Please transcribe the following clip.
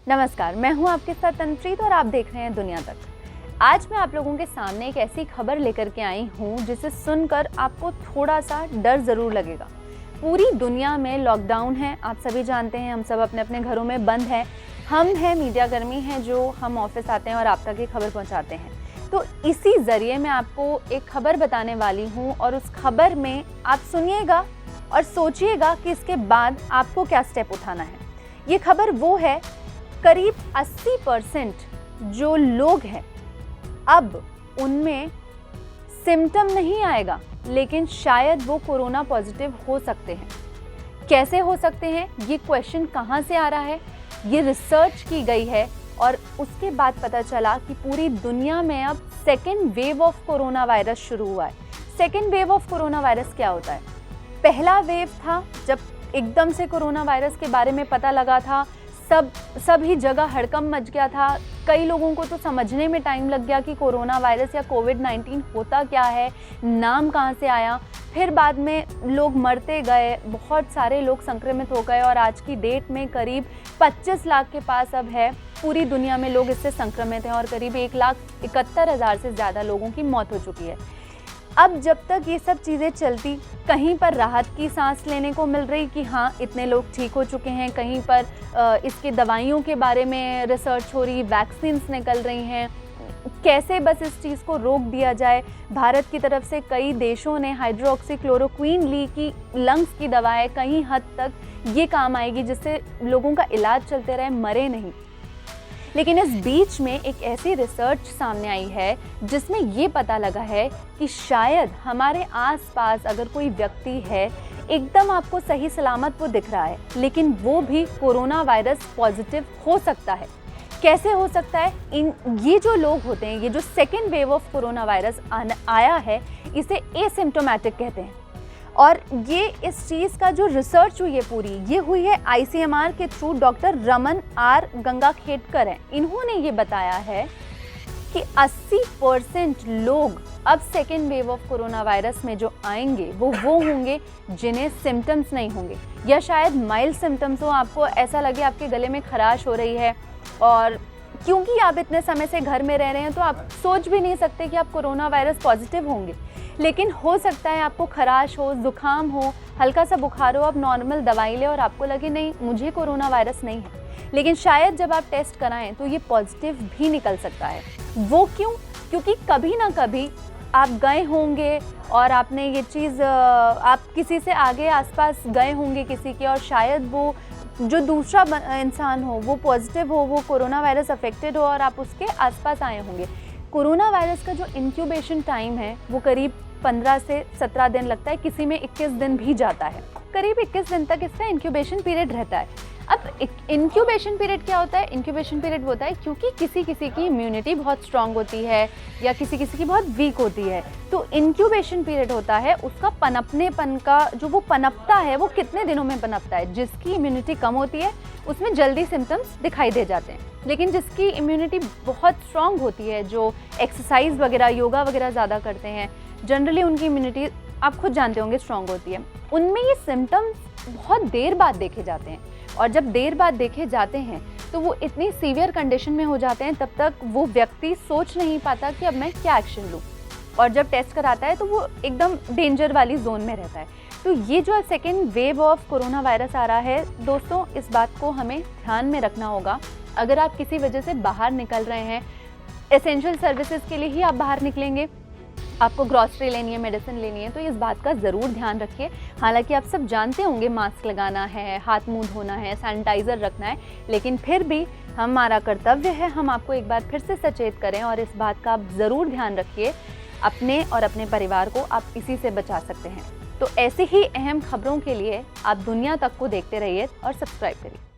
नमस्कार, मैं हूं आपके साथ तनप्रीत और आप देख रहे हैं दुनिया तक। आज मैं आप लोगों के सामने एक ऐसी खबर लेकर के आई हूं जिसे सुनकर आपको थोड़ा सा डर ज़रूर लगेगा। पूरी दुनिया में लॉकडाउन है, आप सभी जानते हैं, हम सब अपने अपने घरों में बंद हैं। हम हैं मीडियाकर्मी हैं जो हम ऑफिस आते हैं और आप तक ये खबर पहुँचाते हैं। तो इसी ज़रिए मैं आपको एक खबर बताने वाली हूँ और उस खबर में आप सुनिएगा और सोचिएगा कि इसके बाद आपको क्या स्टेप उठाना है। ये खबर वो है, करीब 80% जो लोग हैं अब उनमें सिम्टम नहीं आएगा, लेकिन शायद वो कोरोना पॉजिटिव हो सकते हैं। कैसे हो सकते हैं, ये क्वेश्चन कहाँ से आ रहा है, ये रिसर्च की गई है और उसके बाद पता चला कि पूरी दुनिया में अब second wave of corona virus शुरू हुआ है। Second wave of corona virus क्या होता है? पहला वेव था जब एकदम से कोरोना वायरस के बारे में पता लगा था, सभी जगह हड़कंप मच गया था। कई लोगों को तो समझने में टाइम लग गया कि कोरोना वायरस या कोविड-19 होता क्या है, नाम कहाँ से आया। फिर बाद में लोग मरते गए, बहुत सारे लोग संक्रमित हो गए और आज की डेट में करीब 25 लाख के पास अब है पूरी दुनिया में लोग इससे संक्रमित हैं और करीब 1,71,000 से ज़्यादा लोगों की मौत हो चुकी है। अब जब तक ये सब चीज़ें चलती, कहीं पर राहत की सांस लेने को मिल रही कि हाँ इतने लोग ठीक हो चुके हैं, कहीं पर इसकी दवाइयों के बारे में रिसर्च हो रही, वैक्सीन्स निकल रही हैं, कैसे बस इस चीज़ को रोक दिया जाए। भारत की तरफ से कई देशों ने हाइड्रोक्सीक्लोरोक्वीन ली कि लंग्स की दवाएं कहीं हद तक ये काम आएगी जिससे लोगों का इलाज चलते रहे, मरे नहीं। लेकिन इस बीच में एक ऐसी रिसर्च सामने आई है जिसमें ये पता लगा है कि शायद हमारे आसपास अगर कोई व्यक्ति है, एकदम आपको सही सलामत वो दिख रहा है, लेकिन वो भी कोरोना वायरस पॉजिटिव हो सकता है। कैसे हो सकता है? ये जो लोग होते हैं, ये जो second wave of corona virus आया है, इसे एसिम्प्टोमेटिक कहते हैं। और ये इस चीज़ का जो रिसर्च हुई है पूरी, ये हुई है ICMR के through. Doctor Raman R Gangakhedkar हैं, इन्होंने ये बताया है कि 80% लोग अब second wave of corona virus में जो आएंगे वो होंगे जिन्हें सिम्टम्स नहीं होंगे, या शायद माइल्ड सिम्टम्स हो, आपको ऐसा लगे आपके गले में खराश हो रही है और क्योंकि आप इतने समय से घर में रह रहे हैं तो आप सोच भी नहीं सकते कि आप कोरोना वायरस पॉजिटिव होंगे। लेकिन हो सकता है आपको खराश हो, जुकाम हो, हल्का सा बुखार हो, आप नॉर्मल दवाई लें और आपको लगे नहीं मुझे कोरोना वायरस नहीं है, लेकिन शायद जब आप टेस्ट कराएं तो ये पॉजिटिव भी निकल सकता है। वो क्यों? क्योंकि कभी ना कभी आप गए होंगे और आपने ये चीज़ आप किसी से आगे आसपास गए होंगे किसी के, और शायद वो जो दूसरा इंसान हो वो पॉजिटिव हो, वो कोरोना वायरस अफेक्टेड हो और आप उसके आसपास आए होंगे। कोरोना वायरस का जो इंक्यूबेशन टाइम है वो करीब 15 से 17 दिन लगता है, किसी में 21 दिन भी जाता है। करीब 21 दिन तक इसका इंक्यूबेशन पीरियड रहता है। अब इंक्यूबेशन पीरियड क्या होता है? इंक्यूबेशन पीरियड होता है क्योंकि किसी किसी की इम्यूनिटी बहुत स्ट्रांग होती है या किसी किसी की बहुत वीक होती है, तो इंक्यूबेशन पीरियड होता है उसका पनपनेपन का, जो वो पनपता है वो कितने दिनों में पनपता है। जिसकी इम्यूनिटी कम होती है उसमें जल्दी सिम्टम्स दिखाई दे जाते हैं, लेकिन जिसकी इम्यूनिटी बहुत स्ट्रांग होती है, जो एक्सरसाइज वगैरह, योगा वगैरह ज़्यादा करते हैं, जनरली उनकी इम्यूनिटी आप खुद जानते होंगे स्ट्रांग होती है, उनमें ये सिम्टम्स बहुत देर बाद देखे जाते हैं। और जब देर बाद देखे जाते हैं तो वो इतनी सीवियर कंडीशन में हो जाते हैं, तब तक वो व्यक्ति सोच नहीं पाता कि अब मैं क्या एक्शन लूँ, और जब टेस्ट कराता है तो वो एकदम डेंजर वाली जोन में रहता है। तो ये जो second wave of corona virus आ रहा है दोस्तों, इस बात को हमें ध्यान में रखना होगा। अगर आप किसी वजह से बाहर निकल रहे हैं, एसेंशियल सर्विसेज के लिए ही आप बाहर निकलेंगे, आपको ग्रॉसरी लेनी है, मेडिसिन लेनी है, तो इस बात का ज़रूर ध्यान रखिए। हालांकि आप सब जानते होंगे मास्क लगाना है, हाथ मुंह धोना है, सैनिटाइज़र रखना है, लेकिन फिर भी हमारा कर्तव्य है हम आपको एक बार फिर से सचेत करें और इस बात का आप ज़रूर ध्यान रखिए। अपने और अपने परिवार को आप इसी से बचा सकते हैं। तो ऐसी ही अहम खबरों के लिए आप दुनिया तक को देखते रहिए और सब्सक्राइब करिए।